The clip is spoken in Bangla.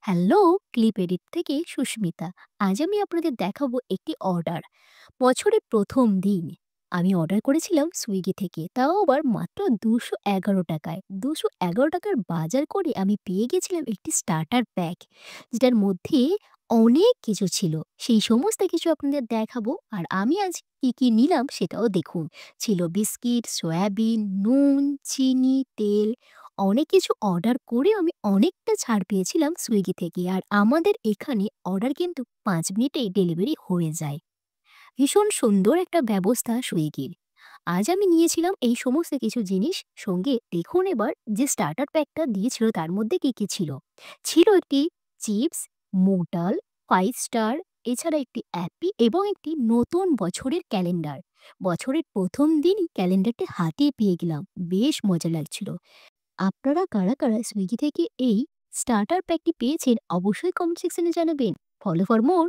হ্যালো, ক্লিপ এডিট থেকে সুস্মিতা। আজ আমি আপনাদের দেখাবো একটি অর্ডার। বছরের ১ম দিন আমি অর্ডার করেছিলাম সুইগি থেকে। তাও আবার মাত্র ৳২১১ য়। ৳২১১ বাজার করে আমি পেয়ে গেছিলাম একটি স্টার্টার প্যাক, যেটার মধ্যে অনেক কিছু ছিল। সেই সমস্ত কিছু আপনাদের দেখাবো। আর আমি আজ কি নিলাম সেটাও দেখুন। ছিল বিস্কিট, সয়াবিন, নুন, চিনি, তেল, অনেক কিছু অর্ডার করে আমি অনেকটা ছাড় পেয়েছিলাম সুইগি থেকে। আর আমাদের এখানে অর্ডার কিন্তু ৫ মিনিটেই ডেলিভারি হয়ে যায়। ভীষণ সুন্দর একটা ব্যবস্থা সুইগির। আজ আমি নিয়েছিলাম এই সমস্ত কিছু জিনিস সঙ্গে। দেখুন এবার যে স্টার্টার প্যাকটা দিয়েছিল তার মধ্যে কি ছিল। ছিল একটি চিপস, মুগ ডাল, ৫ স্টার, এছাড়া একটি অ্যাপি এবং একটি নতুন বছরের ক্যালেন্ডার। বছরের ১ম দিনই ক্যালেন্ডারটি হাতে পেয়ে গেলাম। বেশ মজা লাগছিল। আপনারা কারা সুইগি থেকে এই স্টার্টার প্যাকটি পেয়েছেন অবশ্যই কমেন্ট সেকশনে জানাবেন। Follow for more.